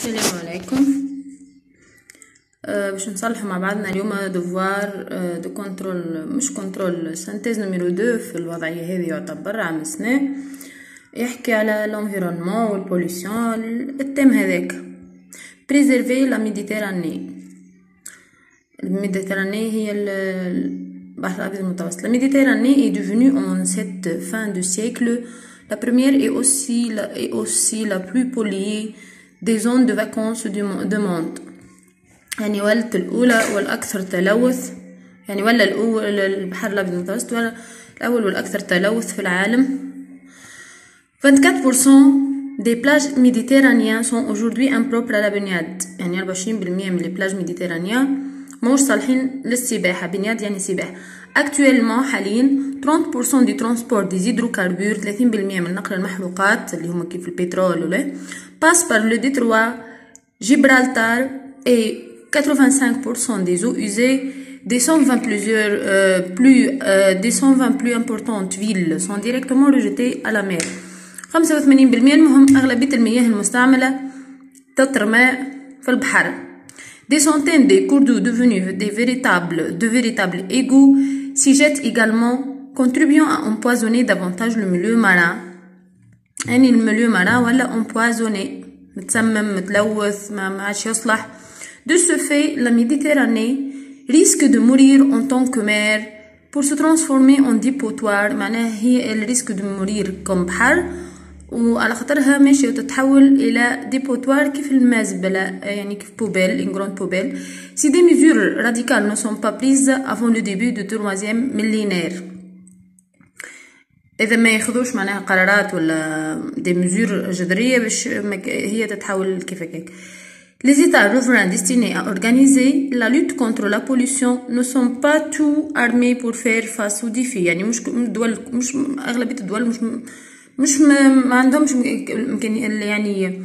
السلام عليكم. باش نصلحوا مع بعضنا اليوم دوفوار دو كنترول، مش كنترول، سانتيز نميرو 2 في الوضعيه هذه يعتبر عام السنه، يحكي على l'environnement والبوليسيون. التيم هذاك بريزيرفي لا ميديتيراني. الميديتيراني هي البحر الابيض المتوسط. La Méditerranée est devenue en cette fin de siècle la première et aussi la plus polluée des zones de vacances du monde. يعني ولت الأولى والأكثر تلوث، يعني ولا البحر الأبيض المتوسط ولا الأول والأكثر تلوث في العالم. 24% des plages méditerranéennes sont aujourd'hui impropres à la baignade. يعني 24% من البلاج ميديتيرانيا موش صالحين للسباحة. بنياد يعني سباحة. actuellement حاليا 30% du transport des hydrocarbures، 30% من نقل المحروقات اللي هما كيف البترول ولا passe par le détroit Gibraltar et 85% des eaux usées des 120 plus importantes villes sont directement rejetées à la mer. 85% المهم أغلبية المياه المستعملة تترمى في البحر. Des centaines de cours d'eau devenus de véritables égouts s'y jettent également, contribuant à empoisonner davantage le milieu marin. يعني الميليو marin ولا empoisonné، متسمم متلوث، ما عادش يصلح. De ce fait, la Méditerranée risque de mourir en tant que mer pour se transformer en dépotoir. معناها هي الريسك de mourir comme بحر، وعلى خاطرها ماشية وتتحول إلى ديبوتوار كيف المزبلة، يعني كيف بوبيل، une grande poubelle. Si des mesures radicales ne sont pas prises avant le début du 3e millénaire. إذا ما ياخذوش معناها قرارات ولا دي ميزور جذرية باش هي تتحول كيف هكاك. Les États riverains destinés à organiser la lutte contre la pollution ne sont pas tout armés pour faire face aux défis. يعني مش الدول، مش أغلبية الدول مش ما عندهمش إمكانية، يعني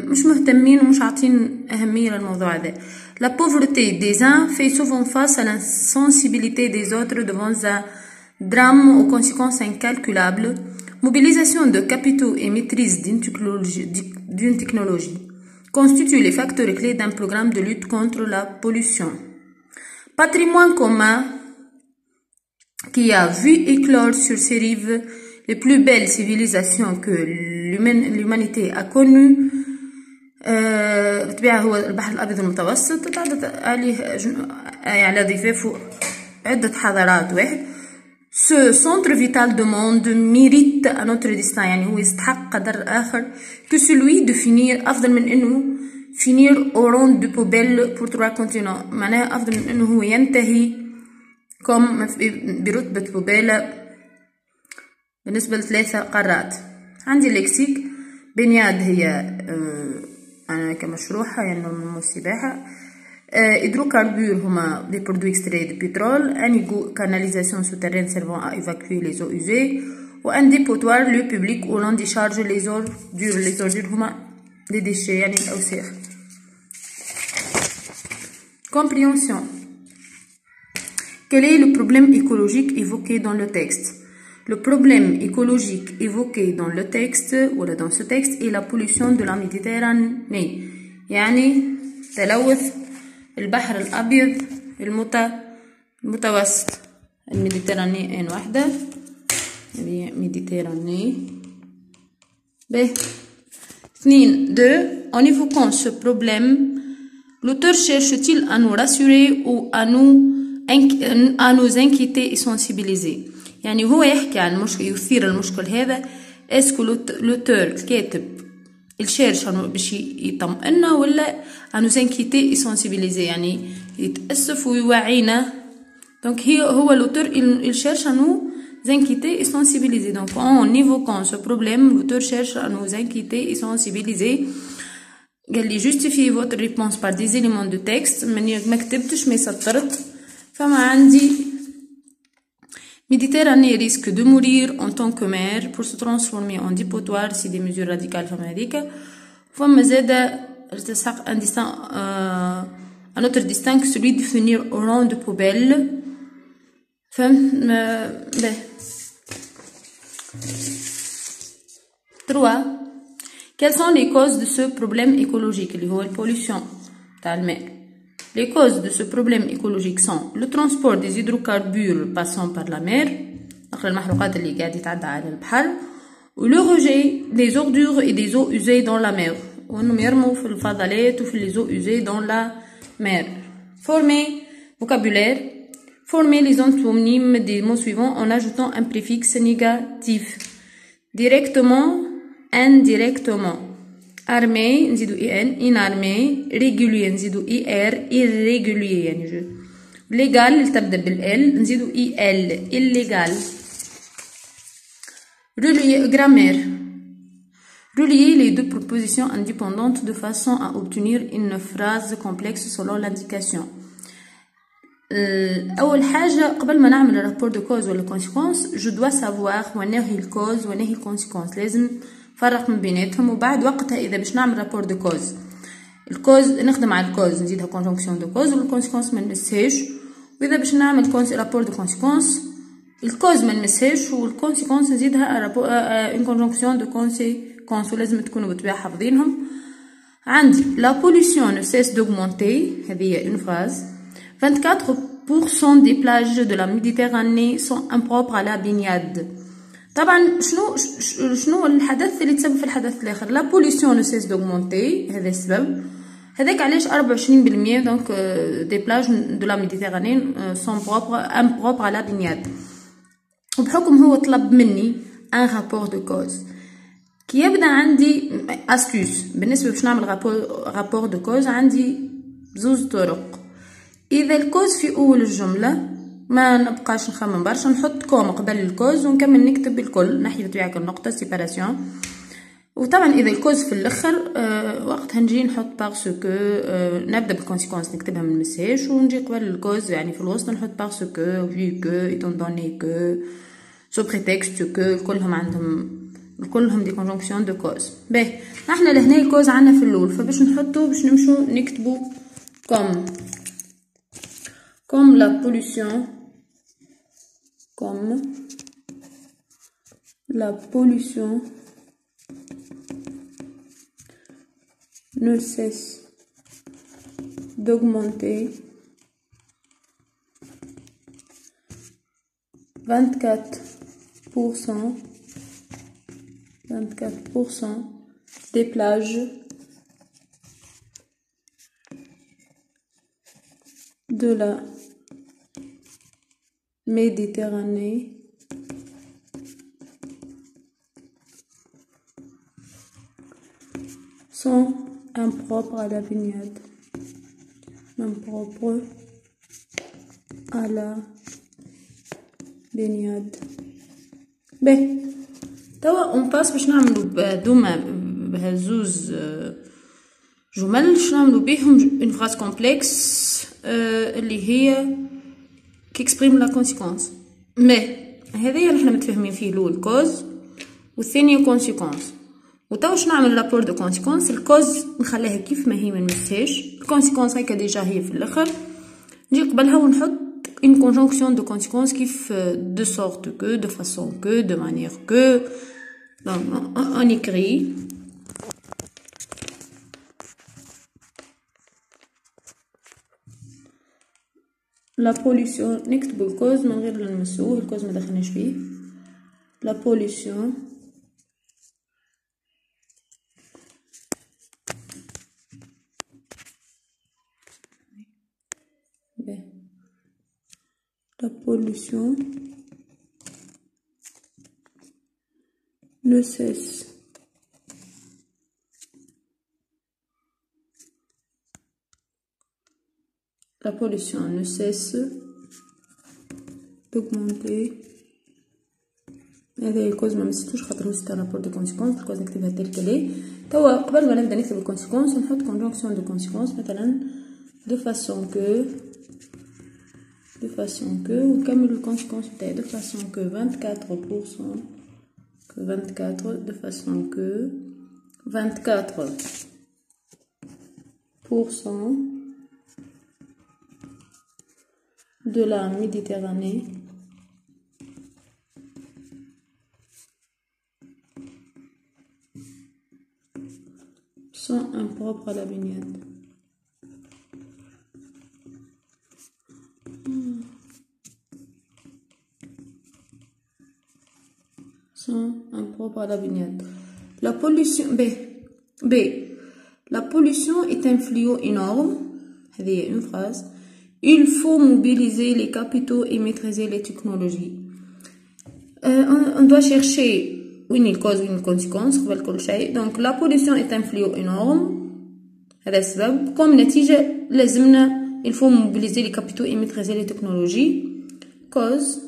مش مهتمين ومش عاطين أهمية للموضوع هذا. La pauvreté des uns fait souvent face à l'insensibilité des autres devant un drame aux conséquences incalculables. Mobilisation de capitaux et maîtrise d'une technologie constituent les facteurs clés d'un programme de lutte contre la pollution. Patrimoine commun qui a vu éclore sur ses rives les plus belles civilisations que l'humanité a connues. بالطبيعة هو البحر الأبيض المتوسط، تعدد عليه على ضفافه عدة حضارات. واحد Ce centre vital du monde mérite à notre destin، يعني هو يستحق قدر آخر que celui de finir، أفضل من إنه finir au rang de poubelle pour 3 continents. معناها أفضل من إنه هو ينتهي كم برتبة بوبالة بالنسبة ل3 قارات. عندي لكسيك. بنياد هي أنا كمشروحة يعني من السباحة. Hydrocarbures هما des produits extraits de pétrole. Un égout, canalisation souterraine servant à évacuer les eaux usées. Ou un dépotoir, lieu public où l'on décharge les ordures. Les ordures هما des déchets يعني الأوساخ. Compréhension. Quel est le problème écologique évoqué dans le texte? Le problème écologique évoqué dans le texte ou dans ce texte est la pollution de la Méditerranée. يعني تلوث البحر الأبيض المتوسط. الميديتراني ان واحدة، ميديتراني. ب 2. En évoquant ce problème, l'auteur cherche-t-il à nous rassurer ou à nous inquiéter et sensibiliser. يعني هو يحكي عن المشكل، يثير المشكل هذا. اسكو لوتور الكاتب الشارش باش يطمئنا ولا انو سانكيتي سنسيبيليزي، يعني يتأسف ويوعينا. دونك هو لوتور الشارش انو s'inquiéter et sensibiliser. Donc en évoquant ce problème, l'auteur cherche à nous inquiéter et sensibiliser. قال لي justifiez votre réponse par des éléments de texte. ما كتبتش، ما سطرت. فما عندي Méditerranée risque de mourir en tant que mer pour se transformer en dépotoir si des mesures radicales فما هذيك. فما زادة تستحق un autre distinct, celui de finir au rang de poubelle. فهم. 3. Quelles sont les causes de ce problème écologique اللي هو البوليسيون تاع الماء. Les causes de ce problème écologique sont le transport des hydrocarbures passant par la mer, المحروقات اللي قاعد يتعدى على البحر, ou le rejet des ordures et des eaux usées dans la mer, وانهم يرموا في الفضلات وفي les eaux usées dans la mer. Former vocabulaire. Former les antonymes des mots suivants en ajoutant un préfixe négatif. Directement, indirectement. Armé, نزيدو en, inarmé, régulier, نزيدو er, irrégulier يعني جو. Légal اللي تبدا بالال نزيدو el, illégal. Relier, grammaire. Relier les deux propositions indépendantes de façon à obtenir une phrase complexe selon l'indication. أول حاجة قبل ما نعمل rapport de cause ولا conséquence je dois savoir وين هي الكوز وين هي الكونسيكونس. لازم نفرق من بيناتهم وبعد وقتها إذا باش نعمل rapport de cause الكوز نخدم على الكوز نزيدها conjonction de cause والكونسيكونس ما نمسهاش. وإذا باش نعمل rapport de conséquence الكوز ما نمسهاش والكونسيكونس نزيدها une conjonction de conséquence. ولازم تكونوا بالطبيعة حافظينهم. عندي la pollution ne cesse d'augmenter هذه une phrase. 24% des plages de la Méditerranée sont impropres à la baignade. طبعا شنو الحدث اللي تسبب في الحدث الاخر؟ لا بوليسيون نو سيس دوغمونتي هذا السبب. هذاك علاش 24% دونك دي بلاج دو لا ميديتيراني سون بروبر امبروبر على بينياد. وبحكم هو طلب مني ان رابور دو كوز كي يبدا عندي استوس بالنسبه باش نعمل رابور دو كوز عندي زوز طرق. اذا الكوز في اول الجمله ما نبقاش نخمم برشا نحط كوم قبل الكوز ونكمل نكتب الكل ناحيه تبعك النقطه سيباراسيون. وطبعا اذا الكوز في الاخر وقتها نجي نحط بارسكو نبدا بالكونسيكونس نكتبها من المساج ونجي قبل الكوز يعني في الوسط نحط بارسكو في كو ايتون دوني كو سو بريتكست كو كلهم دي كونجونكسيون دو كوز. باهي احنا لهنا الكوز عندنا في الاول فباش نحطو باش نمشو نكتبو comme la pollution ne cesse d'augmenter 24% des plages de la Méditerranée sont impropres à la baignade. باهي توا اون باس باش نعملو بهذوما بهالزوز جمل باش نعملو بيهم اون فراز كومبلكس اللي هي كيكسبريم لا كونسيكونس. هذايا اللي حنا متفاهمين فيه الاول كوز والثانيه كونسيكونس. وتوا باش نعمل لابور دو كونسيكونس الكوز نخليها كيف ما هي ما نمسهاش الكونسيكونس هيك ديجا هي في الاخر نجي قبلها ونحط une conjonction de conséquence qui fait de sorte que, de façon que, de manière que. Donc, on écrit la pollution. نكتبو الكوز من غير نمسوه الكوز ما دخلناش فيه. La pollution ne cesse d'augmenter. هذا الكوز ما مسيتوش خاطر هو سيتا رابور دو كونسيكونس الكوز نكتبها تلك توا قبل ما نبدا نكتب الكونسيكونس نحط كونجونكسيون دو كونسيكونس مثلا de façon que ونكمل الكونسيكونس تاعي de façon que 24 de façon que 24% de la Méditerranée sont impropres à la baignade. Sont impropres à la baignade. La pollution B. La pollution est un fléau énorme. C'est une phrase. Il faut mobiliser les capitaux et maîtriser les technologies. On doit chercher une cause ou une conséquence. Donc la pollution est un fléau énorme. Comme نتيجة لازمنا il faut mobiliser les capitaux et maîtriser les technologies. Cause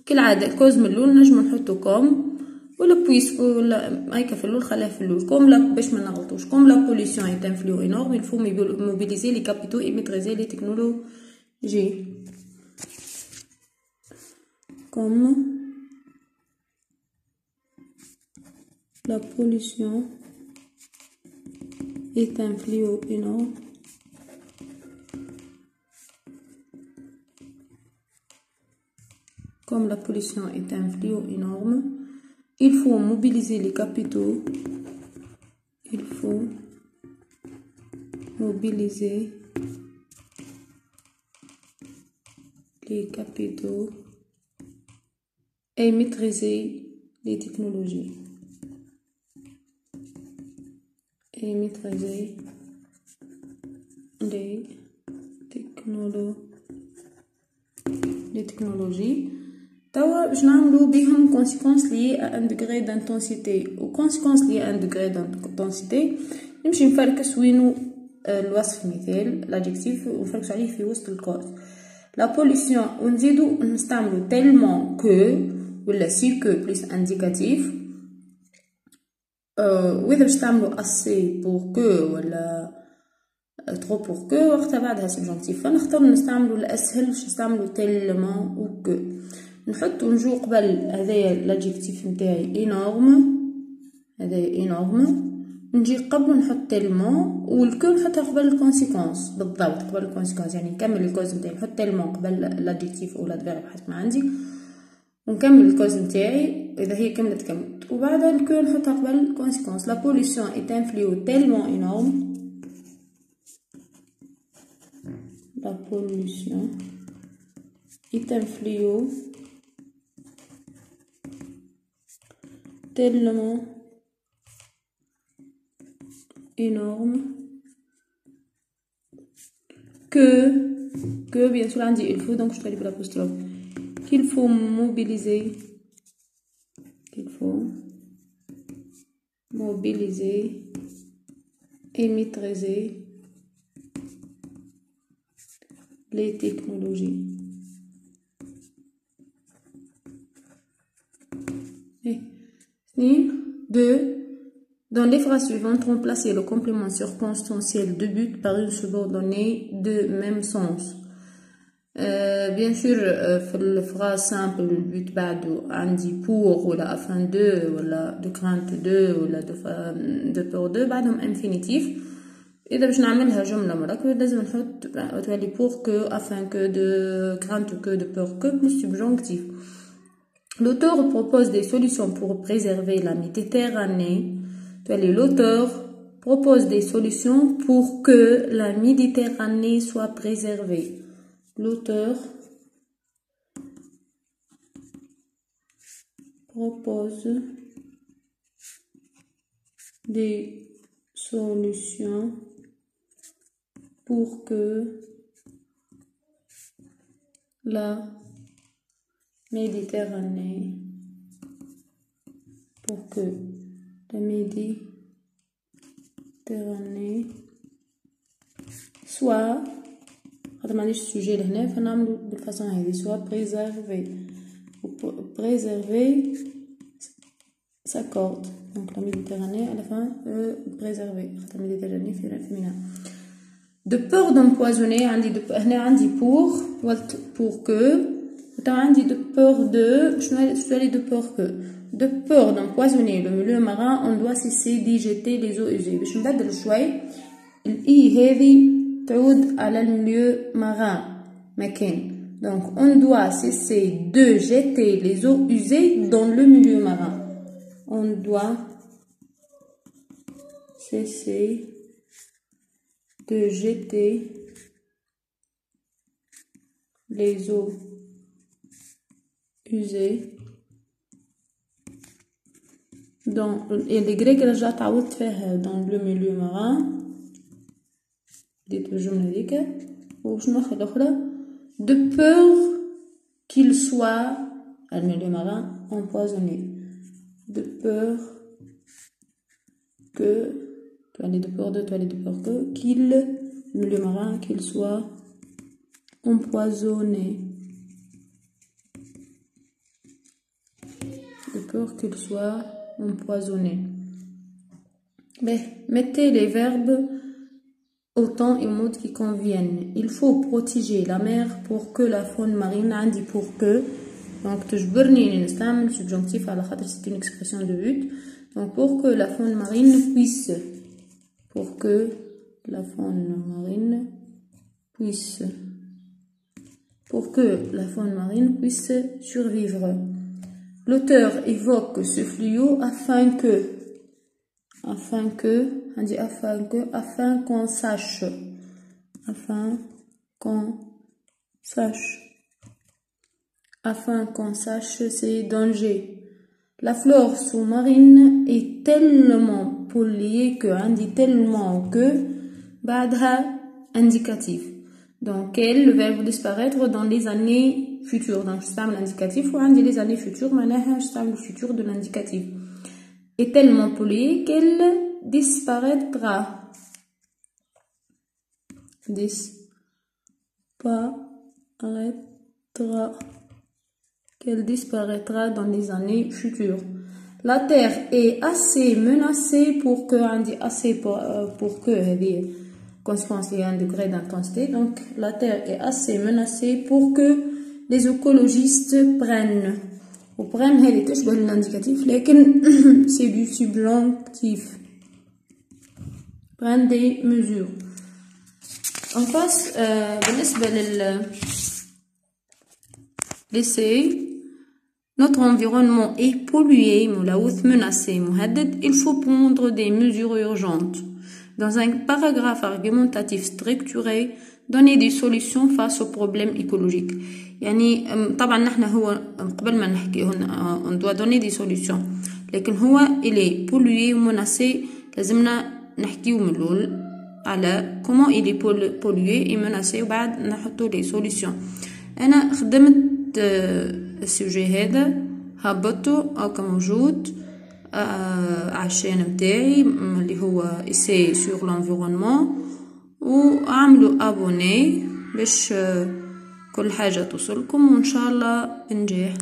كالعادة الكوز من الأول نجمو نحطو كوم ولا بويس ولا هيكا في الأول خليها في الأول كوم لا باش ما نغلطوش كوم لا pollution est un fléau énorme il faut mobiliser les capitaux et maîtriser les technologies. Comme la pollution est un fléau énorme. Comme la pollution est un fléau énorme, il faut mobiliser les capitaux. Il faut mobiliser les capitaux et maîtriser les technologies. Et maîtriser les technologies. توا باش نعملو بهم conséquences liées à un degré d'intensité و conséquences liées à un degré d'intensité نمشي نفركس وينو الوصف مثال l'adjectif ونفركسو عليه في وسط الكوز. la pollution ونزيدو نستعملو tellement que ولا si que plus indicatif وإذا باش تعملو assez pour que ولا trop pour que وقتها بعدها subjonctif فنختار نستعملو الأسهل باش نستعملو tellement و que نحطو نجو قبل هذايا الادجكتيف نتاعي انورم هذايا انورم نجي قبل نحط تيلمون والكو نحطها قبل الكونسيكونس بالضبط قبل الكونسيكونس يعني نكمل الكوز نتاعي نحط تيلمون قبل الادجكتيف او الادفيرب حسب ما عندي ونكمل الكوز نتاعي اذا هي كملت وبعدها الكو نحطها قبل الكونسيكونس. لا بوليسيون est un fléau tellement énorme. La pollution est un fléau tellement énorme que bien sûr عندي il faut donc je traduis l'apostrophe qu'il faut mobiliser et maîtriser les technologies. Deux, dans les phrases suivantes, remplacez le complément circonstanciel de but par une subordonnée de même sens. Bien sûr, la phrase simple, le but بعده عندي pour ولا afin de ولا de crainte de ولا de peur de بعدهم infinitif. إذا باش نعملها جملة مركبة لازم نحط تولي pour que, afin que, de crainte que, de peur que plus subjonctif. L'auteur propose des solutions pour préserver la Méditerranée. L'auteur propose des solutions pour que la Méditerranée soit préservée. L'auteur propose des solutions pour que la Méditerranée soit هذا معليش السوجي لهنا فنعملو بالفاصون هذه soit préserver s'accorde donc la Méditerranée à la fin préserver la Méditerranée féminin. De peur d'empoisonner هنا عندي pour que عندي de peur de de peur que de peur d'empoisonner le milieu marin on doit cesser d'y jeter les eaux usées. باش نبدل شوي الاي هذه تعود على الميليو marin مكان donc on doit cesser de jeter les eaux usées dans le milieu marin. On doit cesser de jeter les eaux usées dans les Grecs رجعت عوضت فيها dans le milieu marin ديت بالجملة هذيك وشنو الأخرى de peur qu'il soit le milieu marin empoisonné de peur que de peur que qu'il le milieu marin qu'il soit empoisonné de peur qu'il soit empoisonné. Mais mettez les verbes au temps et au mode qui conviennent. Il faut protéger la mer pour que la faune marine عندي pour que donc تجبرني إني نستعمل subjonctif على خاطر c'est une expression de but. Donc pour que la faune marine puisse survivre. L'auteur évoque ce fléau afin qu'on sache ces dangers. La flore sous-marine est tellement polluée que بعدها indicatif. Donc le verbe disparaître dans les années futures. Donc je t'aime l'indicatif ou on dit les années futures, معناها je t'aime le futur de l'indicatif. Est tellement polluée qu'elle disparaîtra. Qu'elle disparaîtra dans les années futures. La Terre est assez menacée pour que conséquence il y a un degré d'intensité. Donc la Terre est assez menacée pour que les écologistes prennent هذه تشبه l'indicatif لكن c'est du subjonctif. Prennent des mesures. En face بالنسبة l'essai, notre environnement est pollué, menacé, il faut prendre des mesures urgentes. Dans un paragraphe argumentatif structuré, donner des solutions face aux problèmes écologiques. يعني طبعا نحن هو قبل ما نحكي on doit donner des solutions. لكن هو il est pollué ou menacé لازمنا نحكيو من الأول على comment il est pollué et menacé وبعد نحطو les solutions. أنا خدمت السوجي هذا هبطو أو كموجود عالشين متاعي اللي هو essai sur l'environnement وعملوا abonné باش كل حاجة توصلكم وإن شاء الله بنجاح.